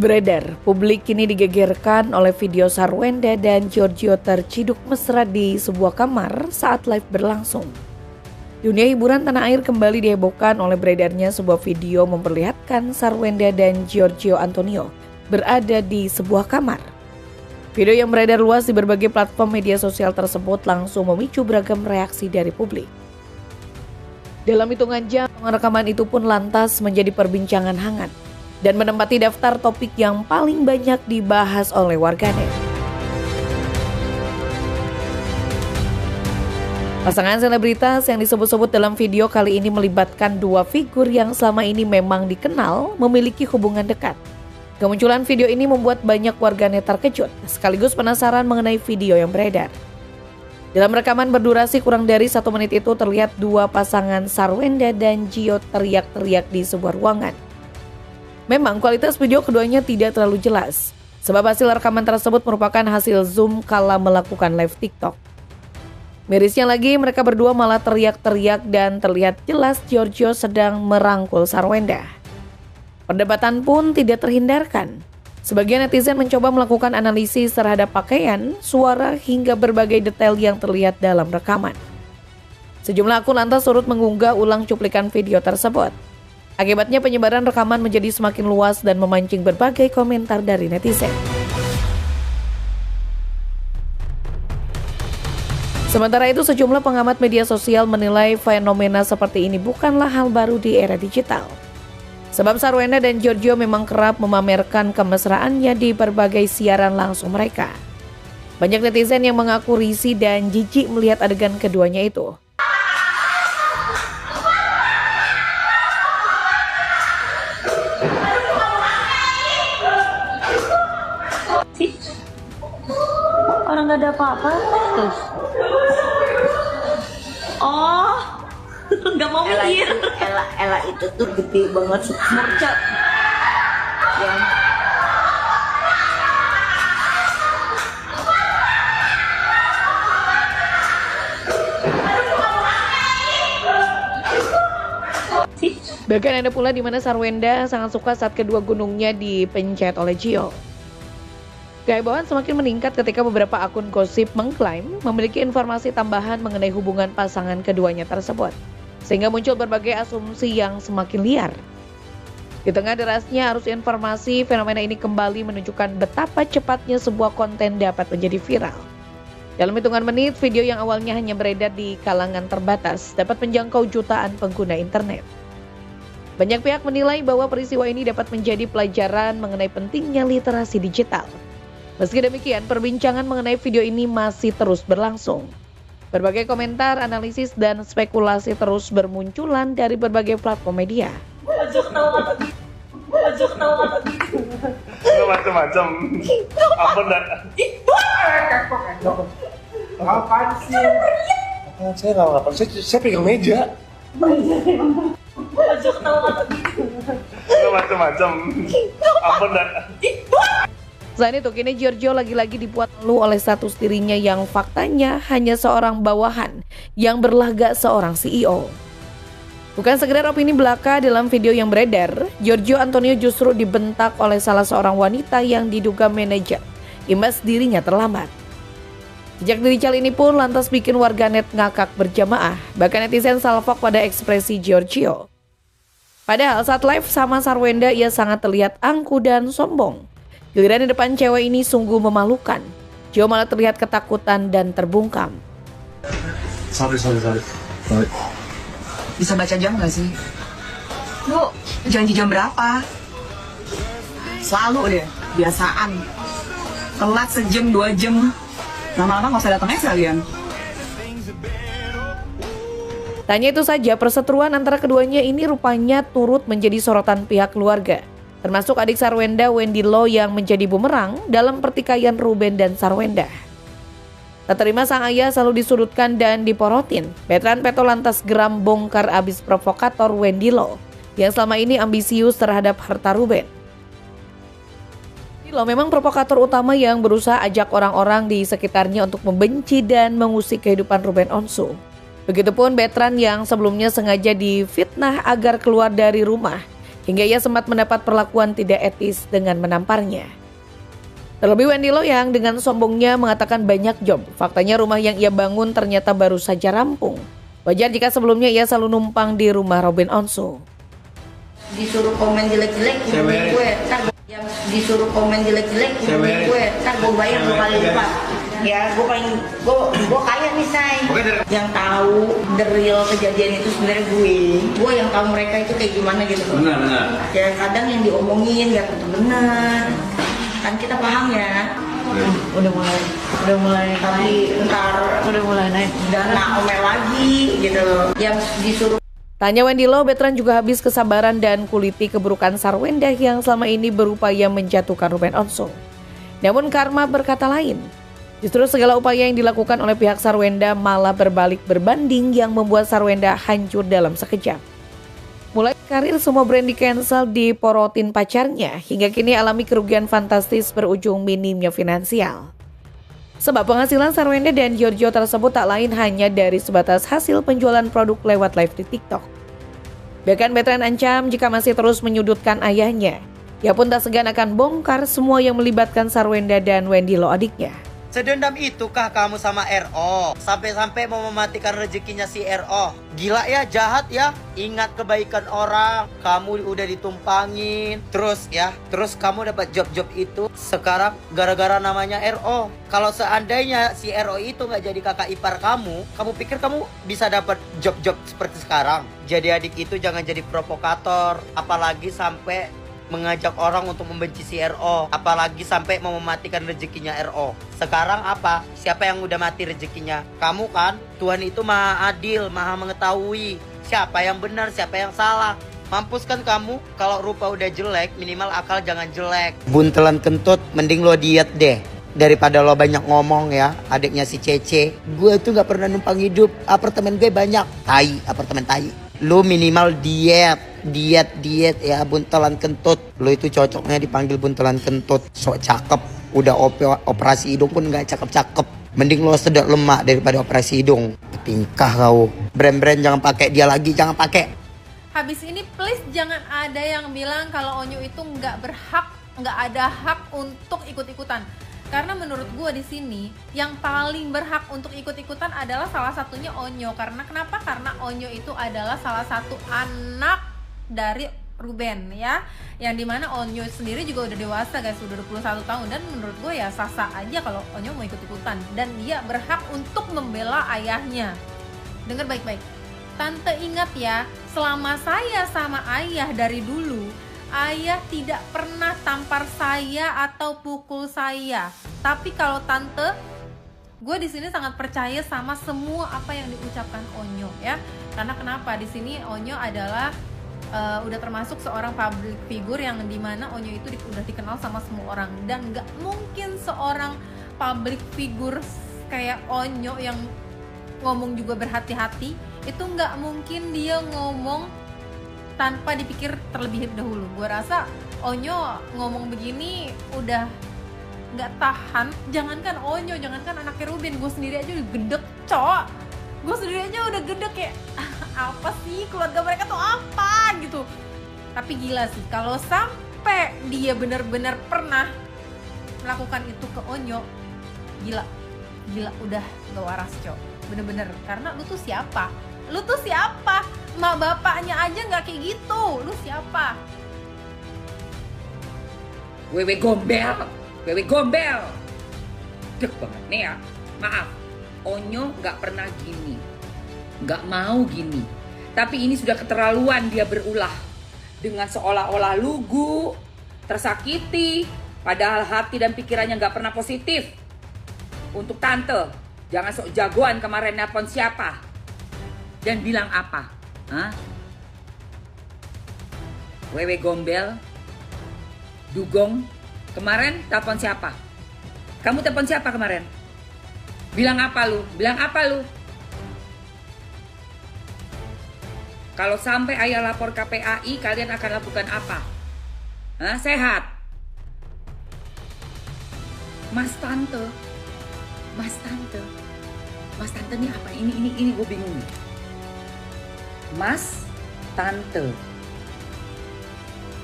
Beredar, publik kini digegerkan oleh video Sarwenda dan Giorgio terciduk mesra di sebuah kamar saat live berlangsung. Dunia hiburan tanah air kembali dihebohkan oleh beredarnya sebuah video memperlihatkan Sarwenda dan Giorgio Antonio berada di sebuah kamar. Video yang beredar luas di berbagai platform media sosial tersebut langsung memicu beragam reaksi dari publik. Dalam hitungan jam, rekaman itu pun lantas menjadi perbincangan hangat dan menempati daftar topik yang paling banyak dibahas oleh warganet. Pasangan selebritas yang disebut-sebut dalam video kali ini melibatkan dua figur yang selama ini memang dikenal memiliki hubungan dekat. Kemunculan video ini membuat banyak warganet terkejut, sekaligus penasaran mengenai video yang beredar. Dalam rekaman berdurasi kurang dari 1 menit itu terlihat dua pasangan Sarwenda dan Gio teriak-teriak di sebuah ruangan. Memang kualitas video keduanya tidak terlalu jelas, sebab hasil rekaman tersebut merupakan hasil zoom kala melakukan live TikTok. Mirisnya lagi, mereka berdua malah teriak-teriak dan terlihat jelas Giorgio sedang merangkul Sarwenda. Perdebatan pun tidak terhindarkan. Sebagian netizen mencoba melakukan analisis terhadap pakaian, suara, hingga berbagai detail yang terlihat dalam rekaman. Sejumlah akun lantas turut mengunggah ulang cuplikan video tersebut. Akibatnya penyebaran rekaman menjadi semakin luas dan memancing berbagai komentar dari netizen. Sementara itu, sejumlah pengamat media sosial menilai fenomena seperti ini bukanlah hal baru di era digital. Sebab Sarwenda dan Giorgio memang kerap memamerkan kemesraannya di berbagai siaran langsung mereka. Banyak netizen yang mengaku risih dan jijik melihat adegan keduanya itu. Orang gak ada apa-apa terus. Oh, gak mau mikir. Ella itu tuh gede banget murcak. Ya. Bahkan ada pula di mana Sarwenda sangat suka saat kedua gunungnya dipencet oleh Gio. Kehebohan semakin meningkat ketika beberapa akun gosip mengklaim memiliki informasi tambahan mengenai hubungan pasangan keduanya tersebut, sehingga muncul berbagai asumsi yang semakin liar. Di tengah derasnya arus informasi, fenomena ini kembali menunjukkan betapa cepatnya sebuah konten dapat menjadi viral. Dalam hitungan menit, video yang awalnya hanya beredar di kalangan terbatas dapat menjangkau jutaan pengguna internet. Banyak pihak menilai bahwa peristiwa ini dapat menjadi pelajaran mengenai pentingnya literasi digital. Meski demikian, perbincangan mengenai video ini masih terus berlangsung. Berbagai komentar, analisis, dan spekulasi terus bermunculan dari berbagai platform media. Macam-macam. Apa enggak? Apaan sih? Saya nggak apa-apa. Saya pegang meja. Macam-macam. Apa enggak? Selain itu, kini Giorgio lagi-lagi dibuat malu oleh status dirinya yang faktanya hanya seorang bawahan yang berlagak seorang CEO. Bukan sekedar opini belaka, dalam video yang beredar, Giorgio Antonio justru dibentak oleh salah seorang wanita yang diduga manajer, imbas dirinya terlambat. Jejak dirical ini pun lantas bikin warganet ngakak berjamaah, bahkan netizen salfok pada ekspresi Giorgio. Padahal saat live sama Sarwenda ia sangat terlihat angkuh dan sombong. Giliran di depan cewek ini sungguh memalukan. Gio malah terlihat ketakutan dan terbungkam. Sorry. Bisa baca jam gak sih? Lu janji jam berapa? Selalu deh, biasaan. Telat sejam 2 jam. Lama-lama gak usah datang sekalian. Tanya itu saja, perseteruan antara keduanya ini rupanya turut menjadi sorotan pihak keluarga. Termasuk adik Sarwenda, Wendy Lo, yang menjadi bumerang dalam pertikaian Ruben dan Sarwenda. Tak terima sang ayah selalu disudutkan dan diporotin. Veteran Peto lantas geram bongkar abis provokator Wendy Lo yang selama ini ambisius terhadap harta Ruben. Wendy Lo memang provokator utama yang berusaha ajak orang-orang di sekitarnya untuk membenci dan mengusik kehidupan Ruben Onsu. Begitupun Betran yang sebelumnya sengaja difitnah agar keluar dari rumah hingga ia sempat mendapat perlakuan tidak etis dengan menamparnya. Terlebih Wendy Lo yang dengan sombongnya mengatakan banyak job. Faktanya rumah yang ia bangun ternyata baru saja rampung. Wajar jika sebelumnya ia selalu numpang di rumah Robin Onsu. Disuruh komen jelek-jelek hubungi gue, yang disuruh komen jelek-jelek hubungi gue, ntar gue bayar 2 kali lipat. Ya gue kaya nih say. Yang tahu the real kejadian itu sebenarnya gue yang tahu mereka itu kayak gimana gitu. Benar. Ya kadang yang diomongin nggak tentu benar. Kan kita paham ya. Udah mulai tapi ntar udah mulai naik dana omel lagi gitu. Yang disuruh. Tanya Wendy Lo, veteran juga habis kesabaran dan kuliti keburukan Sarwenda yang selama ini berupaya menjatuhkan Ruben Onsu. Namun karma berkata lain. Justru segala upaya yang dilakukan oleh pihak Sarwenda malah berbalik berbanding yang membuat Sarwenda hancur dalam sekejap. Mulai karir semua brand di-cancel diporotin pacarnya, hingga kini alami kerugian fantastis berujung minimnya finansial. Sebab penghasilan Sarwenda dan Giorgio tersebut tak lain hanya dari sebatas hasil penjualan produk lewat live di TikTok. Bahkan veteran ancam jika masih terus menyudutkan ayahnya. Ia pun tak segan akan bongkar semua yang melibatkan Sarwenda dan Wendy Lo adiknya. Sedendam itukah kamu sama RO? Sampai-sampai mau mematikan rezekinya si RO. Gila ya, jahat ya. Ingat kebaikan orang. Kamu udah ditumpangin. Terus kamu dapat job-job itu. Sekarang gara-gara namanya RO. Kalau seandainya si RO itu gak jadi kakak ipar kamu pikir kamu bisa dapat job-job seperti sekarang? Jadi adik itu jangan jadi provokator. Apalagi sampai mengajak orang untuk membenci si RO, apalagi sampai mau mematikan rezekinya RO. Sekarang apa? Siapa yang udah mati rezekinya? Kamu kan? Tuhan itu maha adil, maha mengetahui siapa yang benar, siapa yang salah. Mampus kan kamu? Kalau rupa udah jelek, minimal akal jangan jelek. Buntelan kentut, mending lo diet deh daripada lo banyak ngomong ya. Adiknya si Cece, gue tuh gak pernah numpang hidup, apartemen gue banyak. Apartemen tai. Lo minimal diet ya, buntelan kentut. Lo itu cocoknya dipanggil buntelan kentut. Sok cakep, udah operasi hidung pun gak cakep-cakep. Mending lo sedot lemak daripada operasi hidung. Tingkah kau. Brand-brand jangan pakai dia lagi, jangan pakai. Habis ini please jangan ada yang bilang kalau Onyo itu nggak ada hak untuk ikut-ikutan. Karena menurut gue di sini yang paling berhak untuk ikut-ikutan adalah salah satunya Onyo. Karena kenapa? Karena Onyo itu adalah salah satu anak dari Ruben ya. Yang dimana Onyo sendiri juga udah dewasa guys, udah 21 tahun. Dan menurut gue ya sah-sah aja kalau Onyo mau ikut-ikutan. Dan dia berhak untuk membela ayahnya. Dengar baik-baik. Tante ingat ya, selama saya sama ayah dari dulu, ayah tidak pernah tampar saya atau pukul saya. Tapi kalau tante, gue di sini sangat percaya sama semua apa yang diucapkan Onyo ya. Karena kenapa? Di sini Onyo adalah udah termasuk seorang public figure yang dimana Onyo itu udah dikenal sama semua orang. Dan nggak mungkin seorang public figure kayak Onyo yang ngomong juga berhati-hati, itu nggak mungkin dia ngomong tanpa dipikir terlebih dahulu. Gue rasa Onyo ngomong begini udah nggak tahan. Jangankan Onyo, jangankan anaknya Ruben, gue sendiri aja udah gedek, cowok. Gue sendiri aja udah gedek kayak apa sih keluarga mereka tuh apa gitu. Tapi gila sih kalau sampai dia benar-benar pernah melakukan itu ke Onyo, gila udah gak waras cowok, bener-bener. Karena lu tuh siapa? Mak bapaknya aja nggak kayak gitu. Lu siapa? Wewe gombel. Dek banget nih ya. Maaf, Onyo nggak pernah gini, nggak mau gini. Tapi ini sudah keterlaluan dia berulah dengan seolah-olah lugu, tersakiti, padahal hati dan pikirannya nggak pernah positif. Untuk tante, jangan sok jagoan kemarin nelpon siapa dan bilang apa? Wewe gombel, dugong, kemarin telepon siapa? Kamu telepon siapa kemarin? Bilang apa lu? Kalau sampai ayah lapor KPAI, kalian akan lakukan apa? Sehat? Mas tante ini apa? Ini gue bingung nih. Mas tante,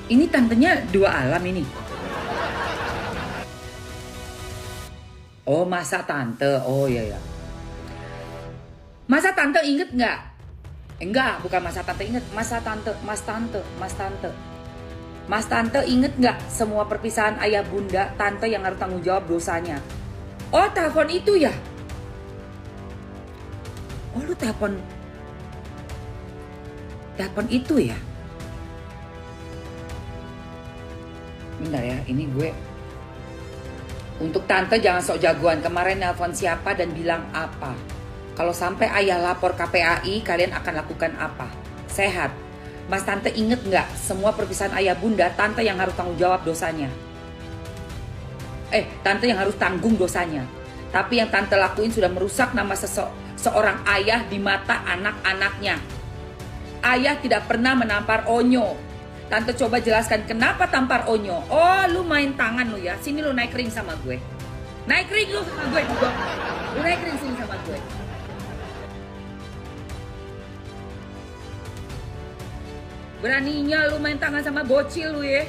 Ini tantenya dua alam ini. Oh, masa tante. Oh iya ya. Masa tante inget nggak? Enggak, bukan masa tante inget. Masa tante, mas tante, mas tante. Mas tante inget nggak semua perpisahan ayah bunda tante yang harus tanggung jawab dosanya? Oh, telepon itu ya? Oh, lu telepon itu ya? Bentar ya, ini gue. Untuk tante jangan sok jagoan. Kemarin nelpon siapa dan bilang apa? Kalau sampai ayah lapor KPAI, kalian akan lakukan apa? Sehat. Mas tante inget nggak semua perpisahan ayah bunda tante yang harus tanggung jawab dosanya? Tante yang harus tanggung dosanya. Tapi yang tante lakuin sudah merusak nama seorang ayah di mata anak-anaknya. Ayah tidak pernah menampar Onyo. Tante coba jelaskan kenapa tampar Onyo. Oh, lu main tangan lu ya. Sini lu naik ring sama gue. Naik ring lu sama gue juga. Lu naik ring sini sama gue. Beraninya lu main tangan sama bocil lu ya.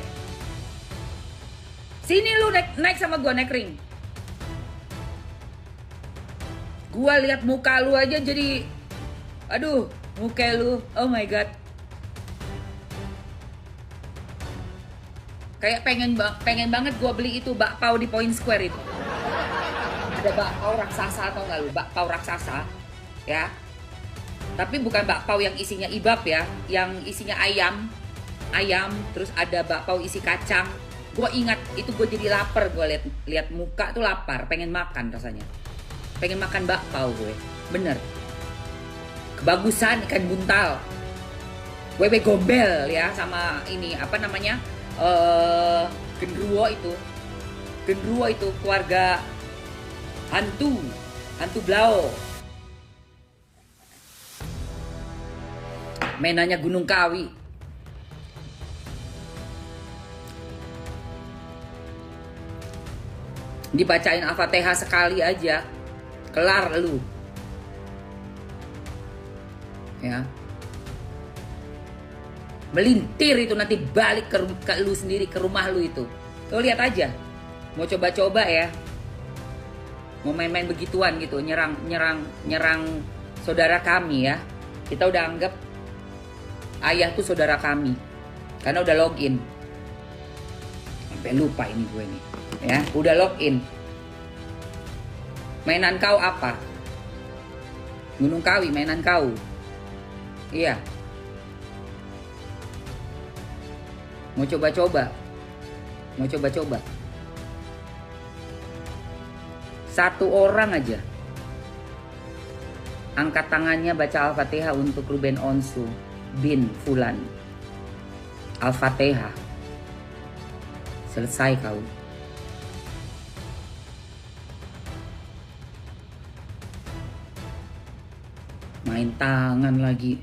Sini lu naik sama gue, naik ring. Gua lihat muka lu aja jadi, aduh, muka lu, oh my god. Kayak pengen banget gue beli itu bakpao di Point Square itu. Ada bakpao raksasa atau enggak lu? Bakpao raksasa, ya. Tapi bukan bakpao yang isinya ibab ya, yang isinya ayam, terus ada bakpao isi kacang. Gue ingat itu, gue jadi lapar, gue lihat muka tuh lapar, pengen makan rasanya. Pengen makan bakpao gue, bener. Kebagusan ikan buntal, wewe gombel ya, sama ini apa namanya? Genderuwo itu keluarga hantu Blau. Mainannya Gunung Kawi. Dibacain Al-Fatihah sekali aja kelar lu. Ya. Melintir itu nanti balik ke lu sendiri, ke rumah lu itu. Lo lihat aja. Mau coba-coba ya. Mau main-main begituan gitu, nyerang saudara kami ya. Kita udah anggap ayah tuh saudara kami. Karena udah login. Sampai lupa ini gue nih. Ya, udah login. Mainan kau apa? Gunung Kawi, mainan kau. Iya. Mau coba-coba. Satu orang aja angkat tangannya baca Al-Fatihah untuk Ruben Onsu bin Fulan. Al-Fatihah. Selesai kau. Main tangan lagi.